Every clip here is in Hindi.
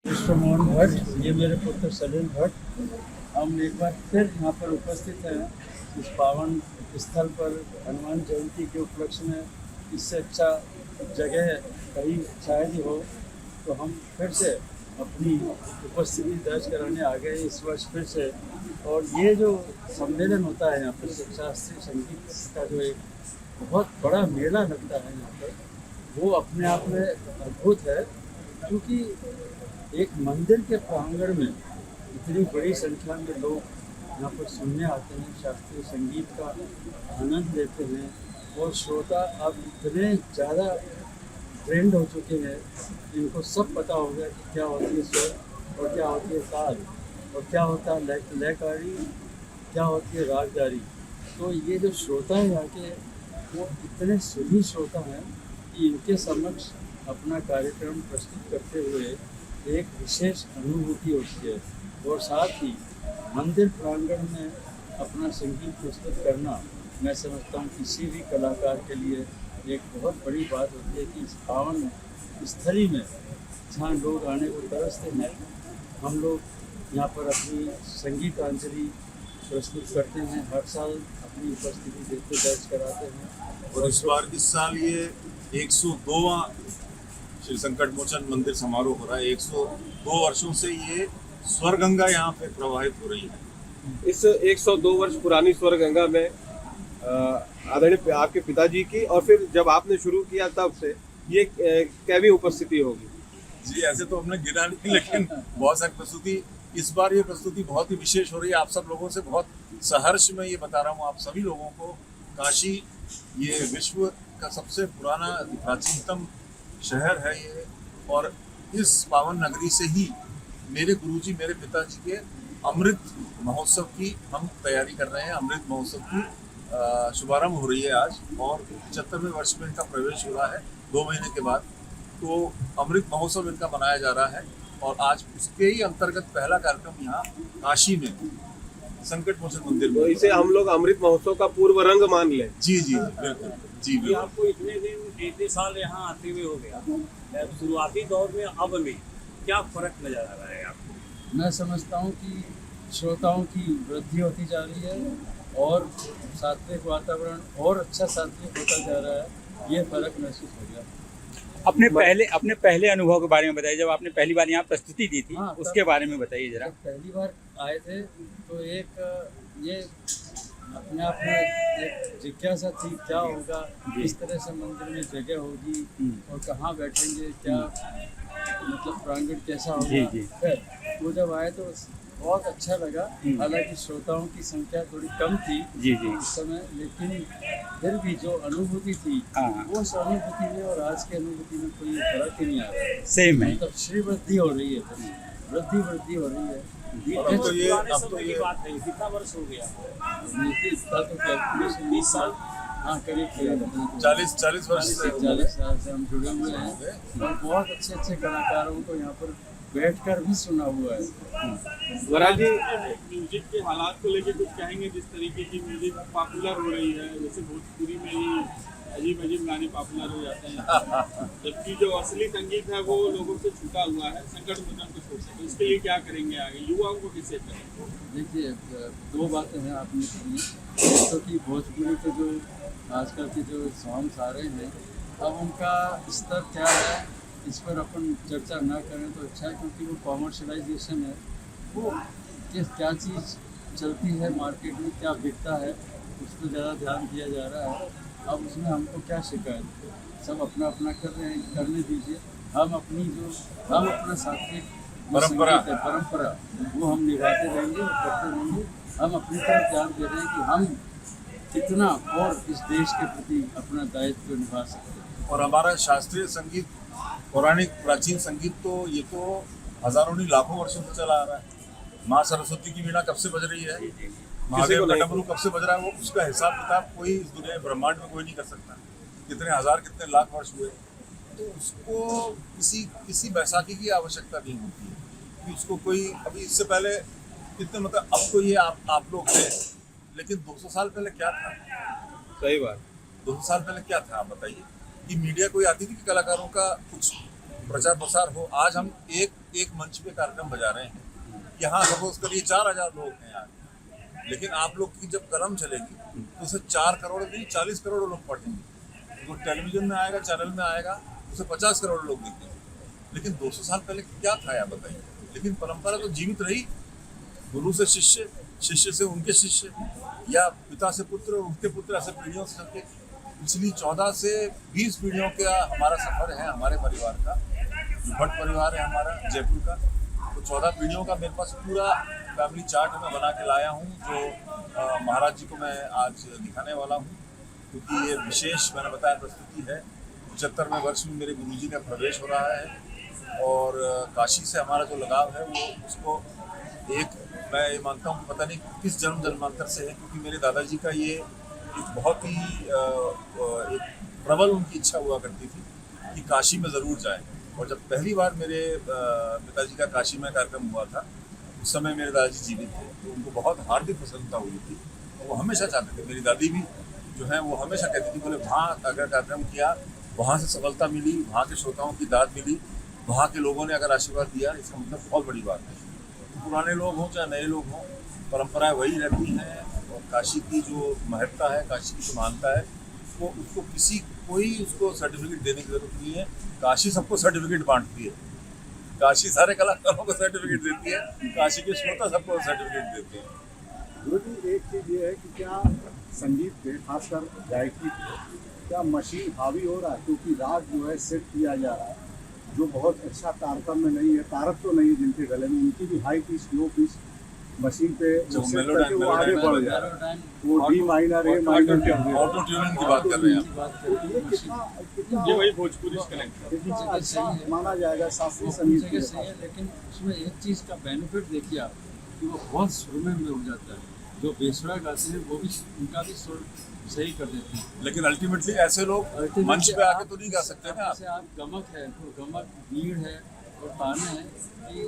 मिस्टर मोहन भट्ट, ये मेरे पुत्र सलील भट्ट। हम एक बार फिर यहाँ पर उपस्थित हैं इस पावन स्थल पर हनुमान जयंती के उपलक्ष्य में। इससे अच्छा जगह कहीं शायद ही हो, तो हम फिर से अपनी उपस्थिति दर्ज कराने आ गए इस वर्ष फिर से। और ये जो सम्मेलन होता है यहाँ पर शास्त्रीय संगीत का, जो एक बहुत बड़ा मेला लगता है यहाँ पर, वो अपने आप में अद्भुत है। क्योंकि एक मंदिर के प्रांगण में इतनी बड़ी संख्या में लोग यहाँ पर सुनने आते हैं, शास्त्रीय संगीत का आनंद लेते हैं। और श्रोता अब इतने ज़्यादा ट्रेंड हो चुके हैं, इनको सब पता हो गया कि क्या होती है स्वर और क्या होती है ताल और क्या होता है लयकारी, क्या होती है रागदारी। तो ये जो श्रोता है यहाँ के, वो इतने सुधी श्रोता हैं कि इनके समक्ष अपना कार्यक्रम प्रस्तुत करते हुए एक विशेष अनुभूति होती है। और साथ ही मंदिर प्रांगण में अपना संगीत प्रस्तुत करना, मैं समझता हूँ किसी भी कलाकार के लिए एक बहुत बड़ी बात होती है कि इस पावन स्थली में जहाँ लोग आने को तरसते हैं, हम लोग यहाँ पर अपनी संगीतांजलि प्रस्तुत करते हैं। हर साल अपनी उपस्थिति देते दर्ज कराते हैं। और इस साल ये 102वां श्री संकट मोचन मंदिर समारोह हो रहा है। 102 वर्षों से ये स्वर गंगा यहाँ पे प्रवाहित हो रही है। इस 102 वर्ष पुरानी स्वर गंगा में आदरणीय आपके पिताजी की, और फिर जब आपने शुरू किया तब से ये कैवी उपस्थिति होगी? जी, ऐसे तो हमने गिना नहीं, लेकिन बहुत सारी प्रस्तुति, इस बार ये प्रस्तुति बहुत ही विशेष हो रही है। आप सब लोगों से बहुत सहर्ष में ये बता रहा हूँ आप सभी लोगों को, काशी ये विश्व का सबसे पुराना प्राचीनतम शहर है ये। और इस पावन नगरी से ही मेरे गुरुजी, मेरे पिताजी के अमृत महोत्सव की हम तैयारी कर रहे हैं। अमृत महोत्सव की शुभारंभ हो रही है आज, और 75वें वर्ष में इनका प्रवेश हो रहा है 2 महीने के बाद। तो अमृत महोत्सव इनका मनाया जा रहा है, और आज उसके ही अंतर्गत पहला कार्यक्रम यहाँ काशी में संकट मोचन मंदिर में। तो इसे हम लोग अमृत महोत्सव का पूर्व रंग मान लें? जी जी बिल्कुल जी बिल्कुल। आपको इतने दिन, इतने साल यहाँ आते हुए हो गया, शुरुआती दौर में अब में क्या फर्क नजर आ रहा है आपको? मैं समझता हूँ कि श्रोताओं की वृद्धि होती जा रही है और सात्विक वातावरण और अच्छा सात्विक होता जा रहा है। ये फर्क महसूस हो गया। अपने पहले अनुभव के बारे में बताइए, जब आपने पहली बार यहाँ प्रस्तुति दी थी। हाँ, उसके बारे में बताइए जरा। जब पहली बार आए थे तो एक ये अपने आप में एक जिज्ञासा थी, क्या होगा, किस तरह से मंदिर में जगह होगी और कहाँ बैठेंगे, क्या मतलब प्रांगण कैसा होगा। फिर वो जब आए तो बहुत अच्छा लगा। हालांकि श्रोताओं की संख्या थोड़ी कम थी उस समय, लेकिन फिर भी जो अनुभूति थी, वो उस अनुभूति में और आज की अनुभूति में कोई फर्क ही नहीं आ रहा है। सेम है, मतलब श्री वृद्धि हो रही है, वृद्धि हो रही है। अब तो ये बात है, कितना वर्ष हो गया? इसका तो कैलकुलेशन 20 साल, हाँ करीब 40 वर्ष से 40 साल से हम जुड़े हुए हैं। और बहुत अच्छे अच्छे कलाकारों को यहाँ पर बैठकर भी सुना हुआ है। स्वराज जी, म्यूजिक के हालात को लेके कुछ कहेंगे? जिस तरीके की म्यूजिक पॉपुलर हो रही है, जैसे भोजपुरी में ही अजीब अजीब गाने पॉपुलर हो जाते हैं, जबकि जो असली संगीत है वो लोगों से छूटा हुआ है, संकट मोचन को छोड़ के। तो इसके लिए क्या करेंगे आगे, युवाओं को किससे करेंगे? देखिए, 2 बातें हैं आपने कही। एक तो कि भोजपुरी के जो आजकल के जो सॉन्ग्स आ रहे हैं, अब उनका स्तर क्या है इस पर अपन चर्चा ना करें तो अच्छा है। क्योंकि वो कॉमर्शलाइजेशन है, वो क्या चीज़ चलती है मार्केट में, क्या बिकता है, उस पर ज़्यादा ध्यान दिया जा रहा है। अब उसमें हमको क्या शिकायत, सब अपना अपना कर रहे हैं, करने दीजिए। हम अपना सात्विक परंपरा वो हम निभाते रहेंगे और करते रहेंगे। हम अपनी तरफ ध्यान दे रहे हैं कि हम कितना और इस देश के प्रति अपना दायित्व निभा सकते हैं। और हमारा शास्त्रीय संगीत, पौराणिक प्राचीन संगीत, तो ये तो हजारों नहीं लाखों वर्षों से चला आ रहा है। माँ सरस्वती की वीणा कब से बज रही है, महादेव का डमरू कब से बज रहा है, वो उसका हिसाब किताब कोई इस दुनिया ब्रह्मांड में कोई नहीं कर सकता। कितने हजार कितने लाख वर्ष हुए, तो उसको किसी बैसाखी की आवश्यकता नहीं होती है कि उसको कोई, अभी इससे पहले कितने, मतलब अब तो ये आप लोग थे, लेकिन 200 साल पहले क्या था? सही बात। 200 साल पहले क्या था आप बताइए? कि मीडिया कोई आती थी कि कलाकारों का कुछ प्रचार प्रसार हो? आज हम एक एक मंच पे कार्यक्रम बजा रहे हैं। यहाँ सपोज करिए 4000 लोग हैं यहाँ, लेकिन आप लोग की जब कलम चलेगी तो उसे 4 करोड़ नहीं 40 करोड़ लोग पढ़ेंगे। वो टेलीविजन में आएगा, चैनल में आएगा, उसे 50 करोड़ लोग देखेंगे। लेकिन 200 साल पहले क्या था यार बताइए। लेकिन परंपरा तो जीवित रही, गुरु से शिष्य, शिष्य से उनके शिष्य, या पिता से पुत्र, उनके पुत्र, ऐसे पीढ़ियों से चलते पिछली 14 से 20 पीढ़ियों का हमारा सफर है हमारे परिवार का। जो भट्ट परिवार है हमारा जयपुर का, तो 14 पीढ़ियों का मेरे पास पूरा फैमिली चार्ट मैं बना के लाया हूँ, जो महाराज जी को मैं आज दिखाने वाला हूँ। क्योंकि ये विशेष मैंने बताया प्रस्तुति है। 75वें वर्ष में मेरे गुरुजी का प्रवेश हो रहा है और काशी से हमारा जो लगाव है वो उसको मैं ये मानता हूँ पता नहीं किस जन्मांतर से है, क्योंकि मेरे दादाजी का ये एक बहुत ही एक प्रबल उनकी इच्छा हुआ करती थी कि काशी में ज़रूर जाएं। और जब पहली बार मेरे पिताजी का काशी में कार्यक्रम हुआ था, उस समय मेरे दादाजी जीवित थे, तो उनको बहुत हार्दिक प्रसन्नता हुई थी। वो हमेशा चाहते थे, मेरी दादी भी जो है वो हमेशा कहती थी, बोले वहाँ अगर कार्यक्रम किया, वहाँ से सफलता मिली, वहाँ के श्रोताओं की दाद मिली, वहाँ के लोगों ने अगर आशीर्वाद दिया, इसका मतलब बहुत बड़ी बात है। तो पुराने लोग हों चाहे नए लोग हों, परंपराएं वही रहती हैं। और काशी की जो महत्ता है, काशी की जो मानता है, वो उसको कोई उसको सर्टिफिकेट देने की जरूरत नहीं है। काशी सबको सर्टिफिकेट बांटती है, काशी सारे कलाकारों को सर्टिफिकेट देती है, काशी के श्रोता सबको सर्टिफिकेट देते हैं। गुरु जी, एक चीज़ ये है कि क्या संगीत पे, खासकर गायकी पे, क्या मशीन हावी हो रहा है? क्योंकि राग जो है सेट किया जा रहा है, जो बहुत अच्छा तारतम्य में नहीं है, तारक तो नहीं है जिनके गले में, उनकी भी high pitch low pitch machine पे जो सेट करके वो आगे बढ़ जा रहा है। वो डी माइनर, ए माइनर, ऑटो ट्यूनिंग की बात कर रहे हैं आप। ये कितना ये वही भोजपुरी कनेक्ट कितना अच्छा माना जाएगा शास्त्रीय संगीत जगह सही है। लेकिन उसमें एक चीज़ का बेनिफिट देखिए आप कि वो बहुत सुर में हो जाता है। जो बेसुरा गाते हैं वो भी उनका भी सुर सही कर देते हैं। लेकिन अल्टीमेटली ऐसे लोग मंच पे आके तो नहीं गा सकते ना। जैसे आप गमक है, तो गमक भीड़ है और ताने हैं कि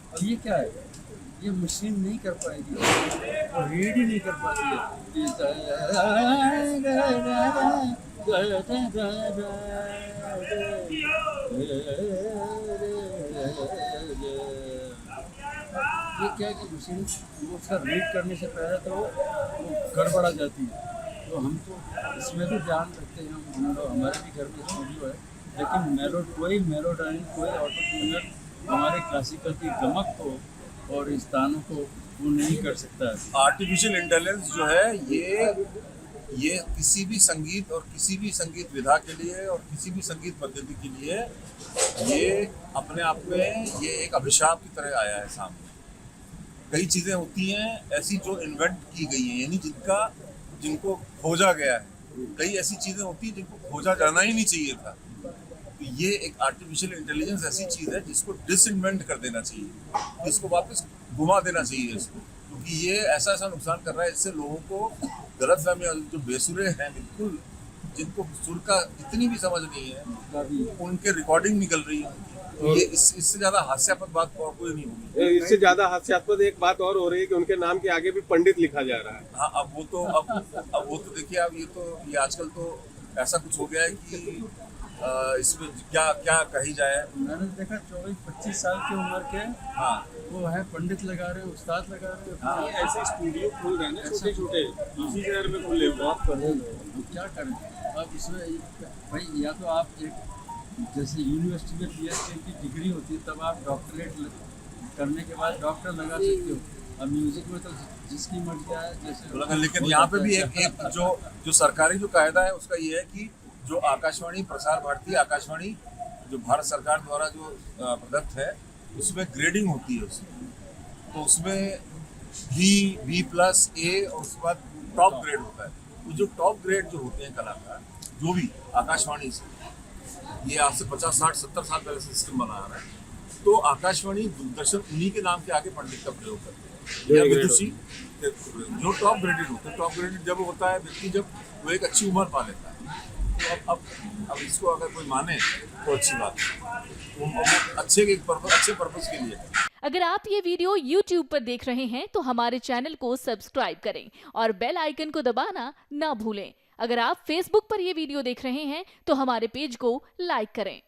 अब ये क्या है, ये मशीन नहीं कर पाएगी और रीड ही नहीं कर पाती ये क्या है कि मशीन उसका रीड करने से पहले तो वो गड़बड़ा जाती है। तो हम तो इसमें भी ध्यान रखते हैं, हमारे भी घर में स्टूडियो है, लेकिन कोई मेलोडाइन, कोई ऑटो ट्यूनर हमारे क्लासिकल की गमक को और इस तानों को वो नहीं कर सकता है। आर्टिफिशियल इंटेलिजेंस जो है ये किसी भी संगीत और किसी भी संगीत विधा के लिए और किसी भी संगीत पद्धति के लिए ये अपने आप में ये एक अभिशाप की तरह आया है सामने। कई चीज़ें होती हैं ऐसी जो इन्वेंट की गई हैं, यानी जिनको खोजा गया है। कई ऐसी चीज़ें होती हैं जिनको खोजा जाना ही नहीं चाहिए था। तो ये एक आर्टिफिशियल इंटेलिजेंस ऐसी चीज़ है जिसको डिसइन्वेंट कर देना चाहिए, इसको वापस घुमा देना चाहिए इसको, क्योंकि ये ऐसा नुकसान कर रहा है। इससे लोगों को गलतफहमी, जो बेसुरे हैं बिल्कुल, जिनको सुर का इतनी भी समझ नहीं है, उनके रिकॉर्डिंग निकल रही है। तो ये इससे ज़्यादा हास्यास्पद बात कोई नहीं होगी। इससे ज्यादा हास्यास्पद एक बात और हो रही है कि उनके नाम के आगे भी पंडित लिखा जा रहा है। हाँ, अब वो तो देखिए, अब ये आजकल तो ऐसा कुछ हो गया है कि इसमें क्या कही जाए। मैंने देखा 24-25 साल की उम्र के, हाँ, वो है पंडित लगा रहे हैं, उस्ताद लगा रहे हैं। हाँ, ऐसे स्टूडियो खुल रहे हैं ना छोटे छोटे, इसी शहर में खुले हुए। बहुत पढ़े लोग, हम क्या करें। अब इसमें भाई या तो आप एक जैसे यूनिवर्सिटी में PhD की डिग्री होती है, तब आप डॉक्टरेट करने के बाद डॉक्टर लगा सकते हो। अब म्यूजिक में तो जिसकी मर्जी है जैसे। लेकिन यहाँ पे भी एक जो सरकारी जो कायदा है उसका ये है कि जो आकाशवाणी, प्रसार भारती आकाशवाणी, जो भारत सरकार द्वारा जो प्रदत्त है, उसमें ग्रेडिंग होती है उसमें। तो उसमें B+, A और उसके बाद टॉप ग्रेड होता है। तो जो टॉप ग्रेड जो होते हैं कलाकार, जो भी आकाशवाणी से, ये आज से 50, 60, 70 साल पहले सिस्टम बना रहा है। तो आकाशवाणी, दूरदर्शन उन्हीं के नाम के आगे पंडित का प्रयोग करते हैं या विदुषी, जो टॉप ग्रेडेड होते हैं। टॉप ग्रेडेड जब होता है व्यक्ति, जब वो एक अच्छी उम्र पा लेता है। तो अब इसको अगर कोई माने तो अच्छी बात है, वो अच्छे पर्पस के लिए। अगर आप ये वीडियो YouTube पर देख रहे हैं तो हमारे चैनल को सब्सक्राइब करें और बेल आइकन को दबाना ना भूलें। अगर आप Facebook पर ये वीडियो देख रहे हैं तो हमारे पेज को लाइक करें।